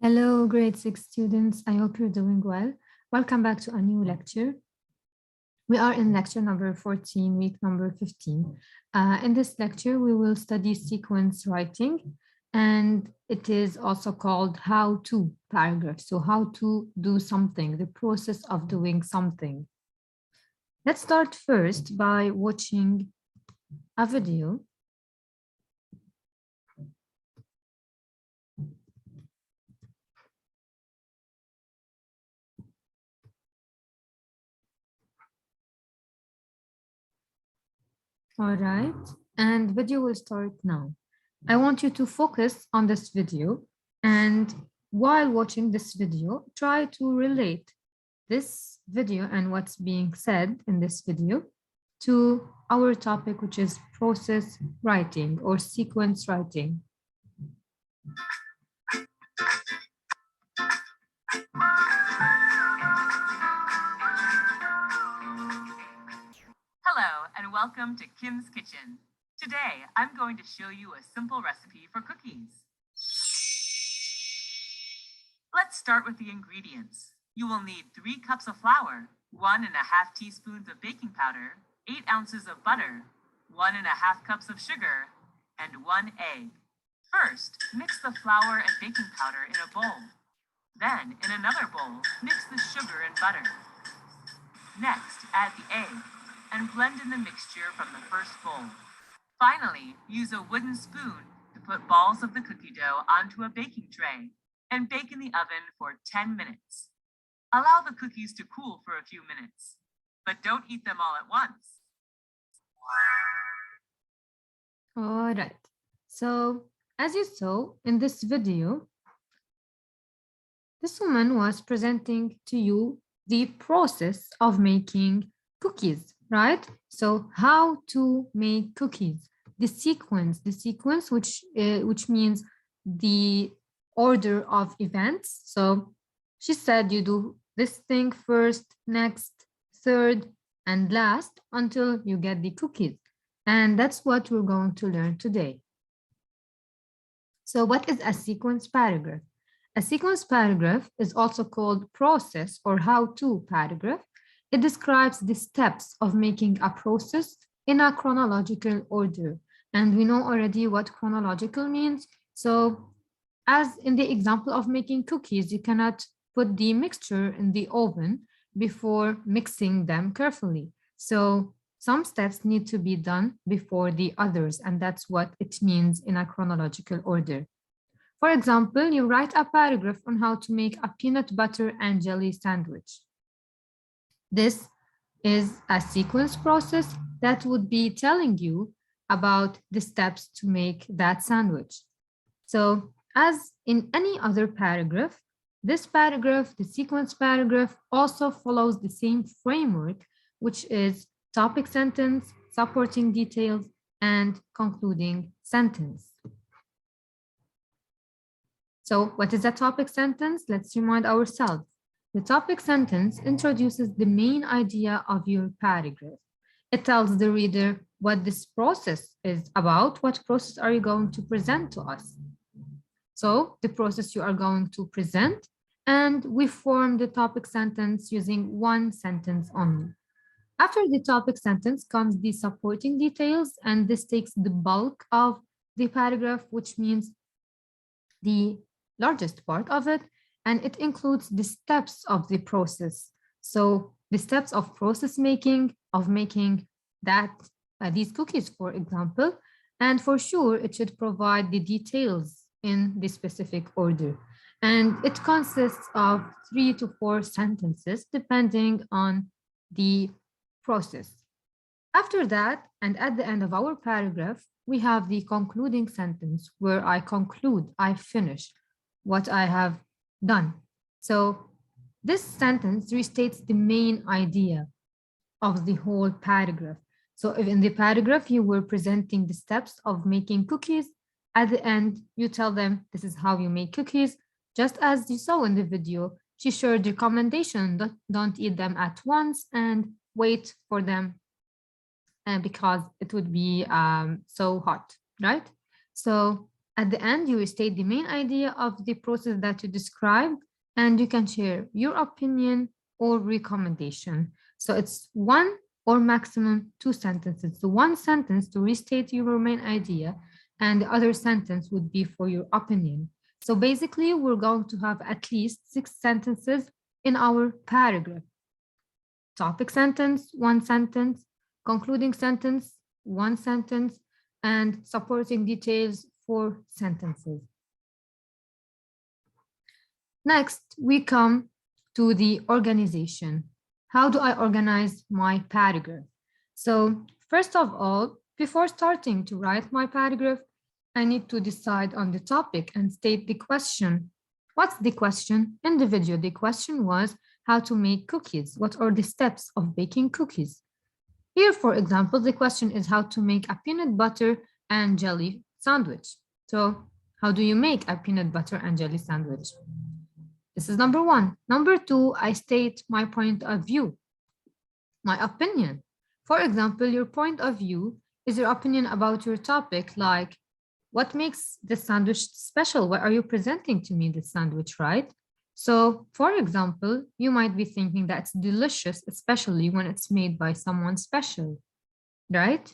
Hello, grade 6 students. I hope you're doing well. Welcome back to a new lecture. We are in lecture number 14, week number 15. In this lecture, we will study sequence writing, and it is also called how-to paragraph. So how to do something, the process of doing something. Let's start first by watching a video. All right, and video will start now. I want you to focus on this video, and while watching this video, try to relate this video and what's being said in this video to our topic, which is process writing or sequence writing. Hello and welcome to Kim's Kitchen. Today, I'm going to show you a simple recipe for cookies. Let's start with the ingredients. You will need 3 cups of flour, 1.5 teaspoons of baking powder, 8 ounces of butter, 1.5 cups of sugar, and 1 egg. First, mix the flour and baking powder in a bowl. Then, in another bowl, mix the sugar and butter. Next, add the egg and blend in the mixture from the first bowl. Finally, use a wooden spoon to put balls of the cookie dough onto a baking tray and bake in the oven for 10 minutes. Allow the cookies to cool for a few minutes, but don't eat them all at once. All right, so as you saw in this video, this woman was presenting to you the process of making cookies, right? So how to make cookies, the sequence which means the order of events. So she said you do this thing first, next, third, and last until you get the cookies. And that's what we're going to learn today. So what is a sequence paragraph? A sequence paragraph is also called process or how-to paragraph. It describes the steps of making a process in a chronological order. And we know already what chronological means. So as in the example of making cookies, you cannot put the mixture in the oven before mixing them carefully. So some steps need to be done before the others, and that's what it means in a chronological order. For example, you write a paragraph on how to make a peanut butter and jelly sandwich. This is a sequence process that would be telling you about the steps to make that sandwich. So as in any other paragraph, this paragraph, the sequence paragraph, also follows the same framework, which is topic sentence, supporting details, and concluding sentence. So what is a topic sentence? Let's remind ourselves. The topic sentence introduces the main idea of your paragraph. It tells the reader what this process is about. What process are you going to present to us? So the process you are going to present, and we form the topic sentence using one sentence only. After the topic sentence comes the supporting details, and this takes the bulk of the paragraph, which means the largest part of it, and it includes the steps of the process. So the steps of process making, of making that these cookies, for example, and for sure it should provide the details in the specific order. And it consists of 3 to 4 sentences depending on the process. After that, and at the end of our paragraph, we have the concluding sentence where I conclude, I finish what I have done. So this sentence restates the main idea of the whole paragraph. So if in the paragraph you were presenting the steps of making cookies, at the end you tell them this is how you make cookies. Just as you saw in the video, she shared the recommendation that don't eat them at once and wait for them because it would be so hot, right? So At the end, you state the main idea of the process that you described, and you can share your opinion or recommendation. So it's one or maximum two sentences. So one sentence to restate your main idea, and the other sentence would be for your opinion. So basically, we're going to have at least 6 sentences in our paragraph. Topic sentence, one sentence, concluding sentence, one sentence, and supporting details, 4 sentences. Next, we come to the organization. How do I organize my paragraph? So first of all, before starting to write my paragraph, I need to decide on the topic and state the question. What's the question? In the video, the question was how to make cookies. What are the steps of baking cookies? Here, for example, the question is how to make a peanut butter and jelly sandwich. So how do you make a peanut butter and jelly sandwich? This is number one. Number two, I state my point of view, my opinion. For example, your point of view is your opinion about your topic, like what makes this sandwich special? What are you presenting to me, this sandwich, right? So, for example, you might be thinking that it's delicious, especially when it's made by someone special, right?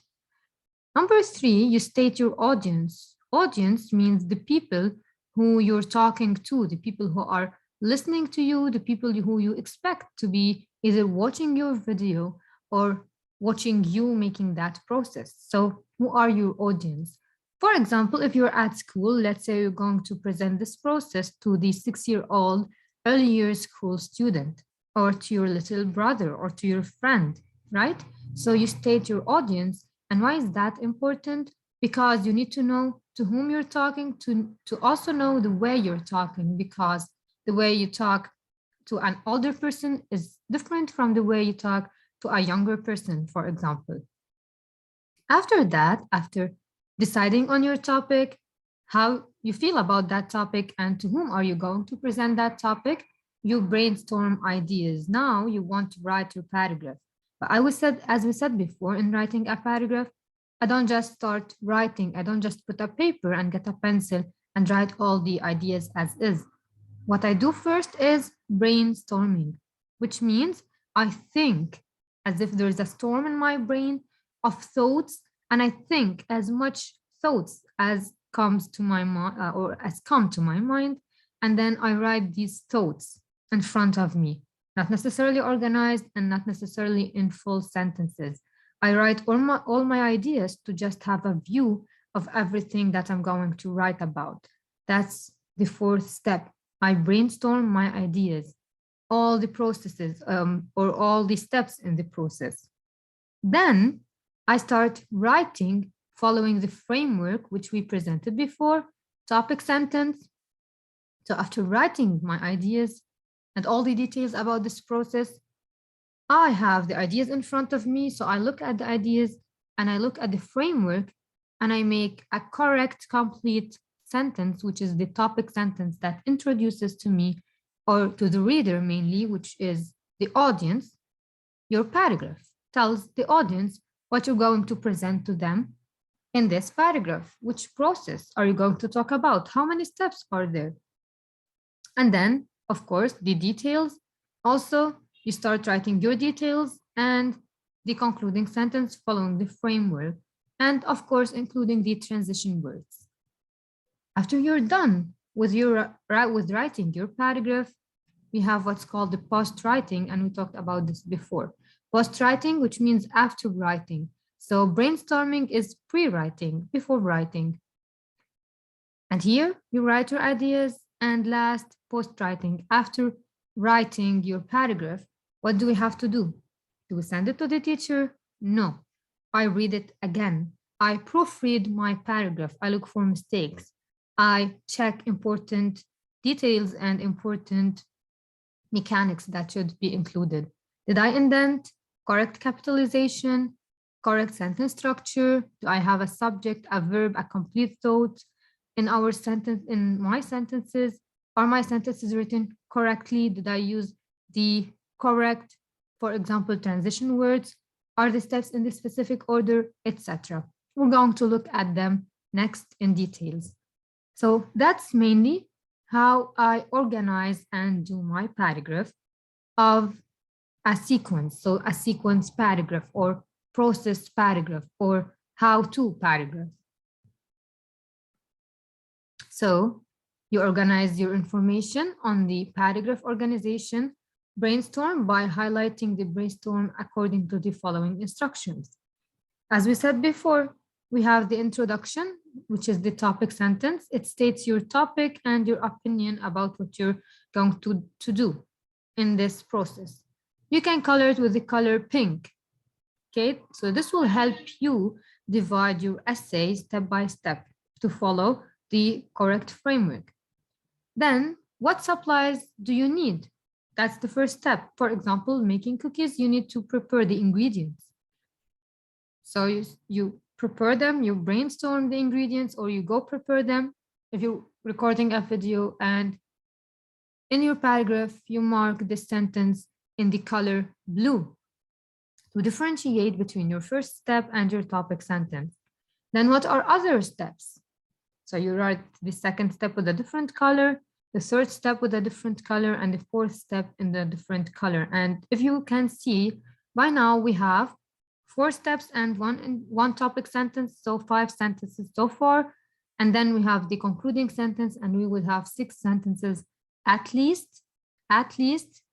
Number three, you state your audience. Audience means the people who you're talking to, the people who are listening to you, the people who you expect to be either watching your video or watching you making that process. So, who are your audience? For example, if you're at school, let's say you're going to present this process to the 6-year-old early years school student, or to your little brother, or to your friend, right? So you state your audience. And why is that important? Because you need to know to whom you're talking, to also know the way you're talking, because the way you talk to an older person is different from the way you talk to a younger person, for example. After that, after deciding on your topic, how you feel about that topic, and to whom are you going to present that topic, you brainstorm ideas. Now you want to write your paragraph. But as we said before, in writing a paragraph, I don't just start writing. I don't just put a paper and get a pencil and write all the ideas as is. What I do first is brainstorming, which means I think as if there's a storm in my brain of thoughts, and I think as much thoughts as comes to my mind or as come to my mind, and then I write these thoughts in front of me, not necessarily organized and not necessarily in full sentences. I write all my ideas to just have a view of everything that I'm going to write about. That's the fourth step. I brainstorm my ideas, all the processes or all the steps in the process. Then I start writing following the framework which we presented before, topic sentence. So after writing my ideas and all the details about this process, I have the ideas in front of me. So I look at the ideas and I look at the framework and I make a correct, complete sentence, which is the topic sentence that introduces to me or to the reader mainly, which is the audience. Your paragraph tells the audience what you're going to present to them in this paragraph. Which process are you going to talk about? How many steps are there? And then, of course, the details. Also, you start writing your details and the concluding sentence following the framework. And of course, including the transition words. After you're done with writing your paragraph, we have what's called the post-writing, and we talked about this before. Post-writing, which means after writing. So brainstorming is pre-writing, before writing. And here you write your ideas, and last, post-writing. After writing your paragraph, what do we have to do? Do we send it to the teacher? No. I read it again. I proofread my paragraph. I look for mistakes. I check important details and important mechanics that should be included. Did I indent? Correct capitalization? Correct sentence structure? Do I have a subject, a verb, a complete thought in our sentence, in my sentences? Are my sentences written correctly? Did I use the correct, for example, transition words? Are the steps in the specific order, etc.? We're going to look at them next in details. So that's mainly how I organize and do my paragraph of a sequence. So a sequence paragraph or process paragraph or how-to paragraph. So you organize your information on the paragraph organization brainstorm by highlighting the brainstorm according to the following instructions. As we said before, we have the introduction, which is the topic sentence. It states your topic and your opinion about what you're going to do in this process. You can color it with the color pink. Okay, so this will help you divide your essay step by step to follow the correct framework. Then, what supplies do you need? That's the first step. For example, making cookies, you need to prepare the ingredients. So you prepare them, you brainstorm the ingredients, or you go prepare them if you're recording a video, and in your paragraph, you mark the sentence in the color blue to differentiate between your first step and your topic sentence. Then what are other steps? So you write the second step with a different color, the third step with a different color, and the fourth step in the different color. And if you can see, by now we have 4 steps and one topic sentence, so 5 sentences so far. And then we have the concluding sentence, and we will have 6 sentences at least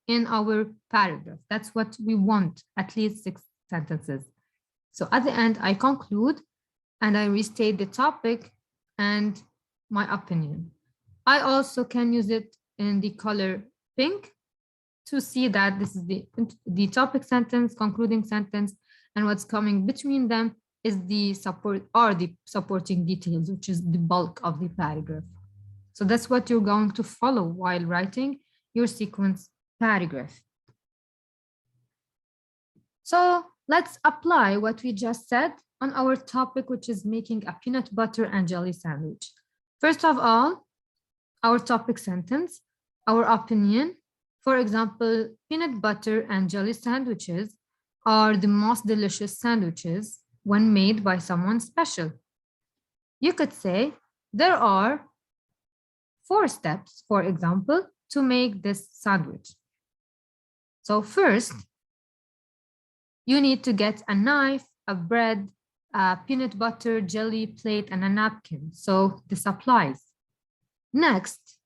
in our paragraph. That's what we want, at least 6 sentences. So at the end, I conclude and I restate the topic and my opinion. I also can use it in the color pink to see that this is the topic sentence, concluding sentence, and what's coming between them is the supporting details, which is the bulk of the paragraph. So that's what you're going to follow while writing your sequence paragraph. So let's apply what we just said on our topic, which is making a peanut butter and jelly sandwich. First of all, our topic sentence, our opinion. For example, peanut butter and jelly sandwiches are the most delicious sandwiches when made by someone special. You could say there are 4 steps, for example, to make this sandwich. So first, you need to get a knife, a bread, a peanut butter, jelly plate, and a napkin. So the supplies. Next,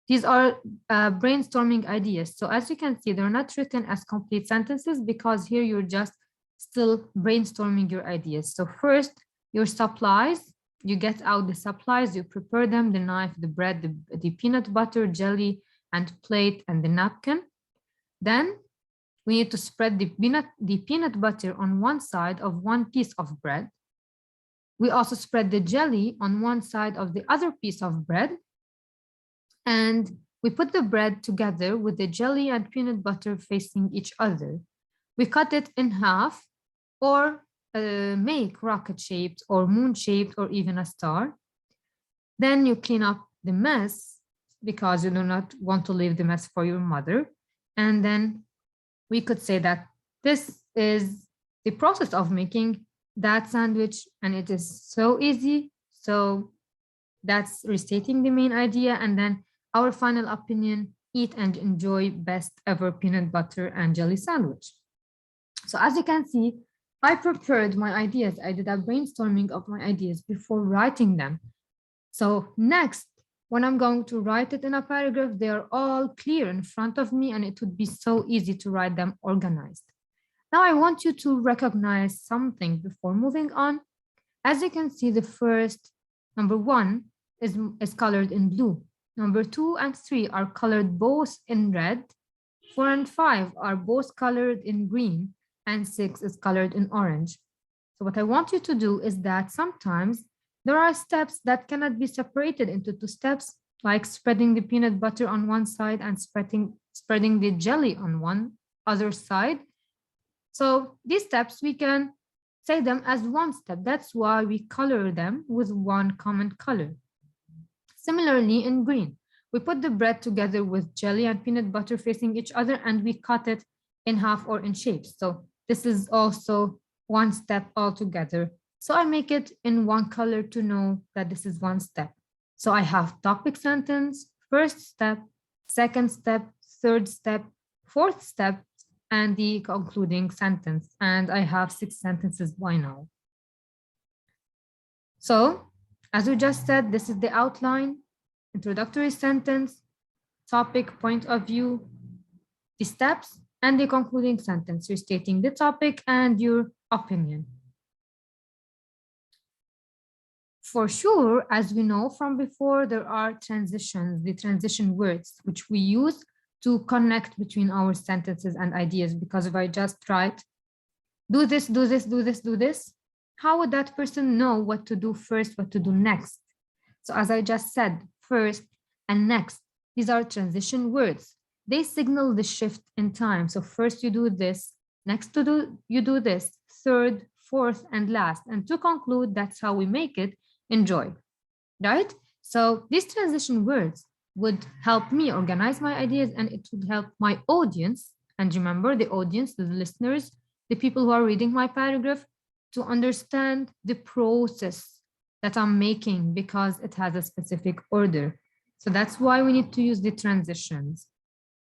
these are brainstorming ideas. So as you can see, they're not written as complete sentences because here you're just still brainstorming your ideas. So first, your supplies, you get out the supplies, you prepare them, the knife, the bread, the peanut butter, jelly, and plate, and the napkin. Then we need to spread the peanut butter on one side of one piece of bread. We also spread the jelly on one side of the other piece of bread. And we put the bread together with the jelly and peanut butter facing each other. We cut it in half or make rocket-shaped or moon-shaped or even a star. Then you clean up the mess because you do not want to leave the mess for your mother. And then we could say that this is the process of making that sandwich, and it is so easy. So that's restating the main idea. And then our final opinion, eat and enjoy best ever peanut butter and jelly sandwich. So as you can see, I prepared my ideas. I did a brainstorming of my ideas before writing them. So next, when I'm going to write it in a paragraph, they are all clear in front of me, and it would be so easy to write them organized. Now I want you to recognize something before moving on. As you can see, the first, number 1, is colored in blue. Number 2 and 3 are colored both in red. 4 and 5 are both colored in green, and 6 is colored in orange. So what I want you to do is that sometimes there are steps that cannot be separated into 2 steps, like spreading the peanut butter on one side and spreading the jelly on one other side. So these steps, we can say them as one step. That's why we color them with one common color. Similarly, in green, we put the bread together with jelly and peanut butter facing each other, and we cut it in half or in shapes. So this is also one step altogether. So I make it in one color to know that this is one step. So I have topic sentence, first step, second step, third step, fourth step, and the concluding sentence. And I have 6 sentences by now. So, as we just said, this is the outline, introductory sentence, topic, point of view, the steps, and the concluding sentence. You're stating the topic and your opinion. For sure, as we know from before, there are transitions, the transition words, which we use to connect between our sentences and ideas. Because if I just write, do this, do this, do this, do this, how would that person know what to do first, what to do next? So as I just said, first and next, these are transition words. They signal the shift in time. So first you do this, next you do this, third, fourth, and last. And to conclude, that's how we make it enjoy, right? So these transition words would help me organize my ideas, and it would help my audience. And remember, the audience, the listeners, the people who are reading my paragraph, to understand the process that I'm making, because it has a specific order. So that's why we need to use the transitions.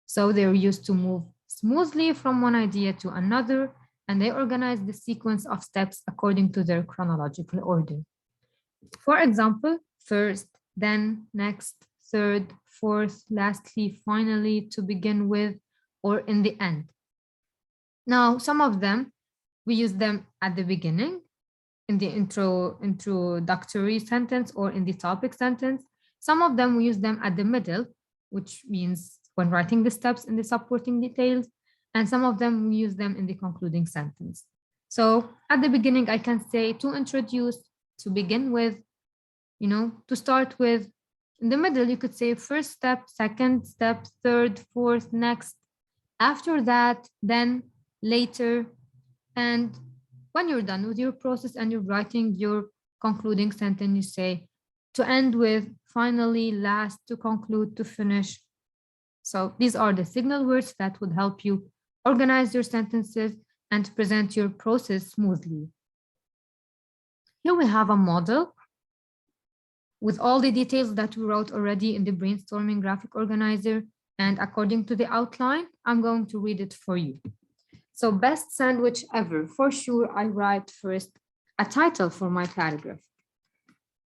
So they're used to move smoothly from one idea to another, and they organize the sequence of steps according to their chronological order. For example, first, then, next, third, fourth, lastly, finally, to begin with, or in the end. Now, some of them, we use them at the beginning, in the introductory sentence, or in the topic sentence. Some of them, we use them at the middle, which means when writing the steps in the supporting details. And some of them, we use them in the concluding sentence. So at the beginning, I can say to introduce, to begin with, to start with. In the middle, you could say first step, second step, third, fourth, next. After that, then, later. And when you're done with your process and you're writing your concluding sentence, you say to end with, finally, last, to conclude, to finish. So these are the signal words that would help you organize your sentences and present your process smoothly. Here we have a model with all the details that we wrote already in the brainstorming graphic organizer. And according to the outline, I'm going to read it for you. So best sandwich ever. For sure, I write first a title for my paragraph.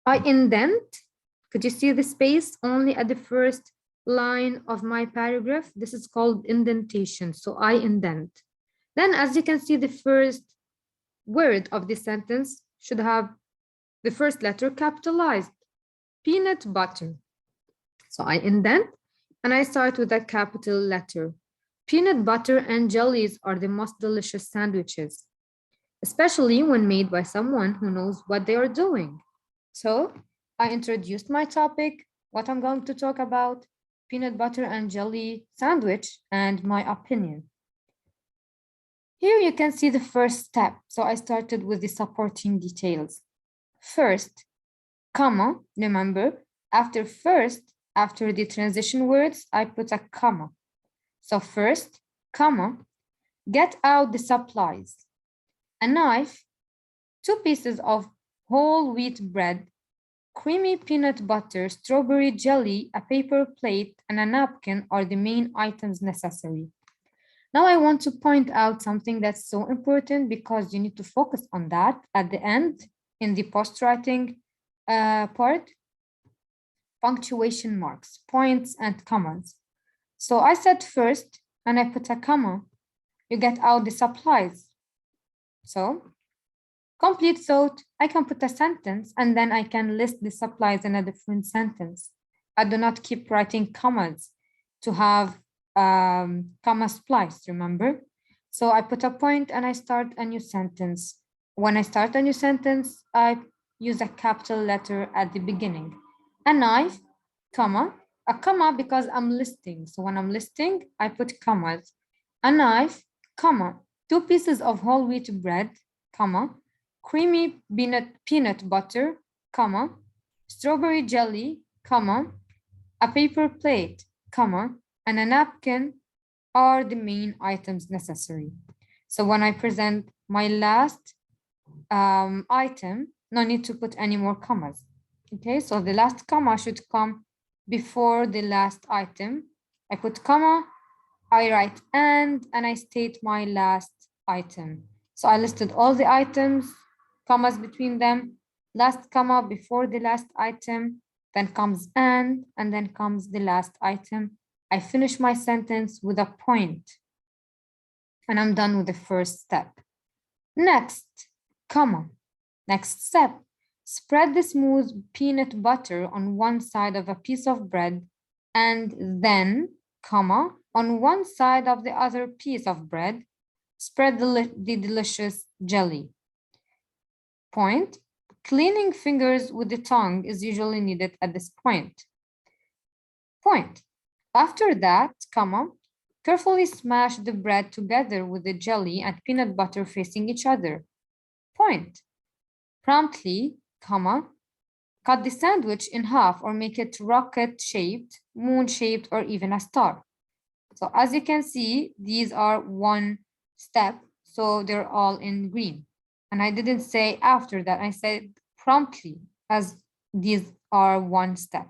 I indent. Could you see the space only at the first line of my paragraph? This is called indentation. So I indent. Then, as you can see, the first word of the sentence should have the first letter capitalized. Peanut butter. So I indent and I start with a capital letter. Peanut butter and jellies are the most delicious sandwiches, especially when made by someone who knows what they are doing. So I introduced my topic, what I'm going to talk about, peanut butter and jelly sandwich, and my opinion. Here you can see the first step. So I started with the supporting details. First, comma, remember, after first, after the transition words, I put a comma. So first, comma, get out the supplies. A knife, 2 pieces of whole wheat bread, creamy peanut butter, strawberry jelly, a paper plate, and a napkin are the main items necessary. Now I want to point out something that's so important, because you need to focus on that at the end in the post-writing part. Punctuation marks, points, and commas. So I said first, and I put a comma. You get out the supplies. So complete thought, I can put a sentence, and then I can list the supplies in a different sentence. I do not keep writing commas to have comma spliced, remember? So I put a point and I start a new sentence. When I start a new sentence, I use a capital letter at the beginning. A knife, comma, a comma because I'm listing. So when I'm listing, I put commas. A knife, comma, 2 pieces of whole wheat bread, comma, creamy peanut butter, comma, strawberry jelly, comma, a paper plate, comma, and a napkin are the main items necessary. So when I present my last item, no need to put any more commas. Okay, so the last comma should come before the last item. I put comma, I write and I state my last item. So I listed all the items, commas between them, last comma before the last item, then comes and then comes the last item. I finish my sentence with a point, and I'm done with the first step. Next, comma. Next step, spread the smooth peanut butter on one side of a piece of bread and then, comma, on one side of the other piece of bread, spread the delicious jelly. Point, cleaning fingers with the tongue is usually needed at this point. Point, after that, comma, carefully smash the bread together with the jelly and peanut butter facing each other. Point, promptly, comma, cut the sandwich in half or make it rocket-shaped, moon-shaped, or even a star. So as you can see, these are one step, so they're all in green. And I didn't say after that, I said promptly, as these are one step.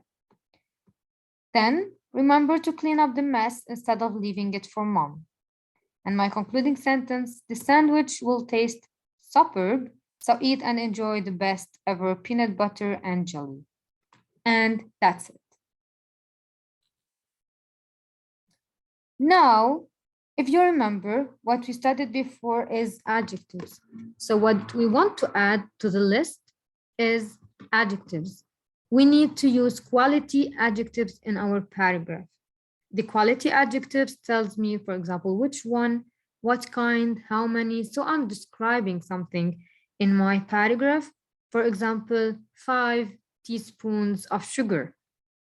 Then remember to clean up the mess instead of leaving it for mom. And my concluding sentence, the sandwich will taste superb, so eat and enjoy the best ever peanut butter and jelly. And that's it. Now, if you remember, what we studied before is adjectives. So what we want to add to the list is adjectives. We need to use quality adjectives in our paragraph. The quality adjectives tells me, for example, which one, what kind, how many. So I'm describing something in my paragraph. For example, 5 teaspoons of sugar.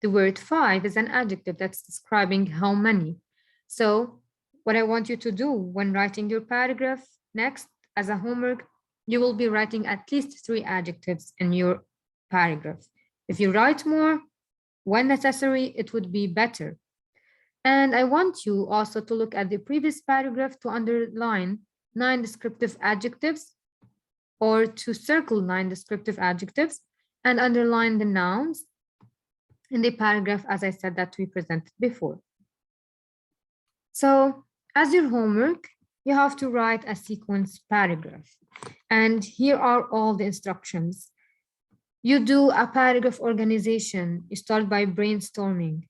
The word 5 is an adjective that's describing how many. So what I want you to do when writing your paragraph next as a homework, you will be writing at least 3 adjectives in your paragraph. If you write more, when necessary, it would be better. And I want you also to look at the previous paragraph to underline 9 descriptive adjectives or to circle 9 descriptive adjectives and underline the nouns in the paragraph, as I said, that we presented before. So as your homework, you have to write a sequence paragraph. And here are all the instructions. You do a paragraph organization. You start by brainstorming,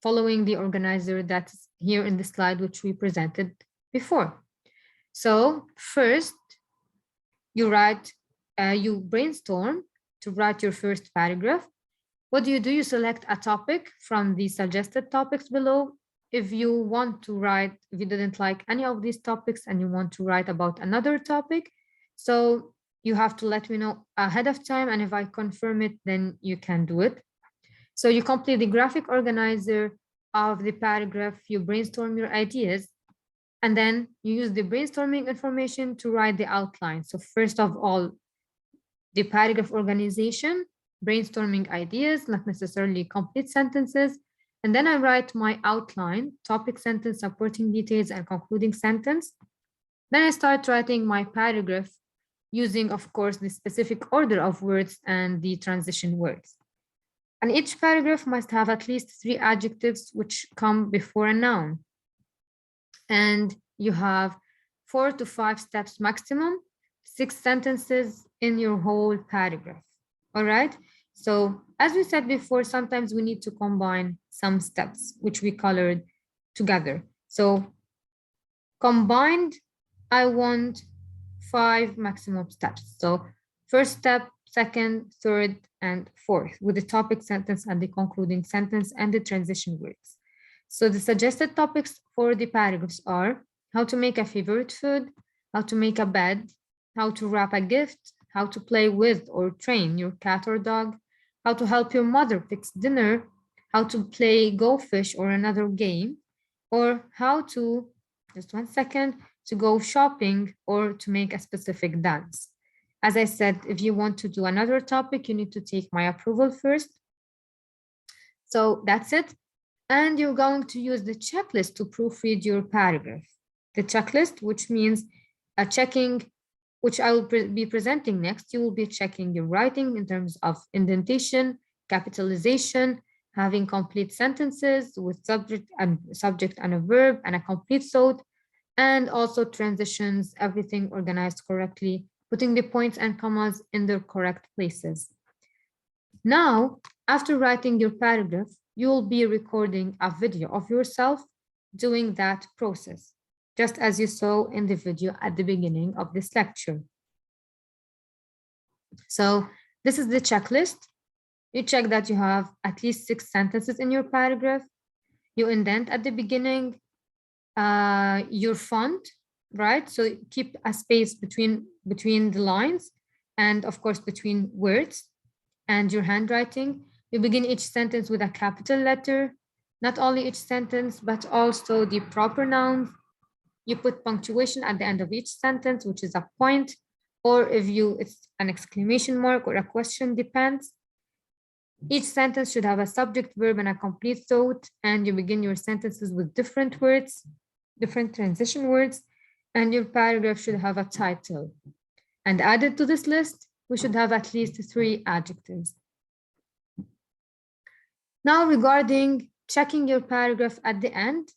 following the organizer that's here in the slide, which we presented before. So first, you brainstorm to write your first paragraph. What do? You select a topic from the suggested topics below. If you want to write, if you didn't like any of these topics and you want to write about another topic, so you have to let me know ahead of time, and if I confirm it, then you can do it. So you complete the graphic organizer of the paragraph, you brainstorm your ideas, and then you use the brainstorming information to write the outline. So first of all, the paragraph organization, brainstorming ideas, not necessarily complete sentences. And then I write my outline, topic, sentence, supporting details, and concluding sentence. Then I start writing my paragraph using, of course, the specific order of words and the transition words. And each paragraph must have at least 3 adjectives which come before a noun. And you have 4 to 5 steps maximum, 6 sentences in your whole paragraph. All right. So as we said before, sometimes we need to combine some steps which we colored together. So combined, I want 5 maximum steps. So first step, second, third, and fourth, with the topic, sentence, and the concluding sentence and the transition words. So the suggested topics for the paragraphs are how to make a favorite food, how to make a bed, how to wrap a gift, how to play with or train your cat or dog, how to help your mother fix dinner, how to play Go Fish or another game, or how to, just one second, to go shopping or to make a specific dance. As I said, if you want to do another topic, you need to take my approval first. So that's it. And you're going to use the checklist to proofread your paragraph. The checklist, which means checking which I will be presenting next, you will be checking your writing in terms of indentation, capitalization, having complete sentences with subject and a verb and a complete thought, and also transitions, everything organized correctly, putting the points and commas in their correct places. Now, after writing your paragraph, you will be recording a video of yourself doing that process, just as you saw in the video at the beginning of this lecture. So this is the checklist. You check that you have at least 6 sentences in your paragraph. You indent at the beginning your font, right? So keep a space between the lines and of course between words, and your handwriting. You begin each sentence with a capital letter, not only each sentence, but also the proper nouns. You put punctuation at the end of each sentence, which is a point, or if it's an exclamation mark or a question, depends. Each sentence should have a subject, verb, and a complete thought, and you begin your sentences with different words, different transition words, and your paragraph should have a title. And added to this list, we should have at least 3 adjectives. Now, regarding checking your paragraph at the end,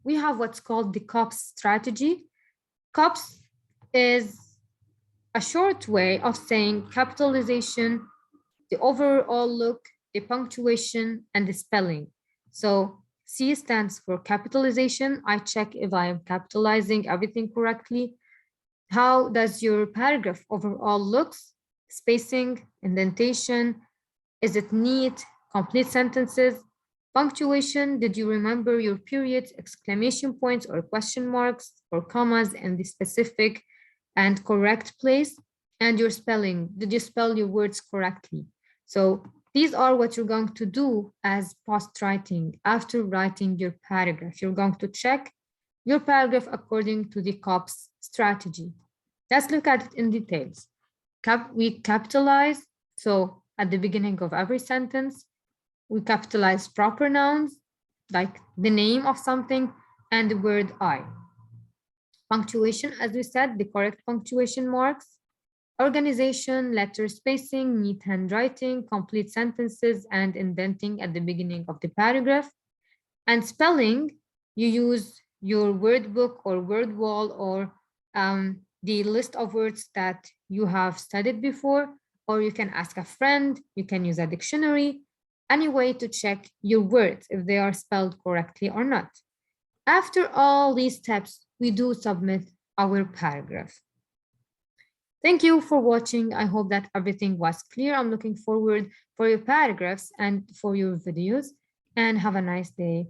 we have what's called the COPS strategy. COPS is a short way of saying capitalization, the overall look, the punctuation, and the spelling. So C stands for capitalization. I check if I am capitalizing everything correctly. How does your paragraph overall looks? Spacing, indentation, is it neat, complete sentences? Punctuation, did you remember your periods, exclamation points, or question marks, or commas in the specific and correct place? And your spelling, did you spell your words correctly? So these are what you're going to do as post-writing. After writing your paragraph, you're going to check your paragraph according to the COPS strategy. Let's look at it in details. We capitalize, so at the beginning of every sentence, we capitalize proper nouns, like the name of something, and the word I. Punctuation, as we said, the correct punctuation marks. Organization, letter spacing, neat handwriting, complete sentences, and indenting at the beginning of the paragraph. And spelling, you use your word book or word wall or the list of words that you have studied before, or you can ask a friend, you can use a dictionary, any way to check your words if they are spelled correctly or not. After all these steps, we do submit our paragraph. Thank you for watching. I hope that everything was clear. I'm looking forward for your paragraphs and for your videos, and have a nice day.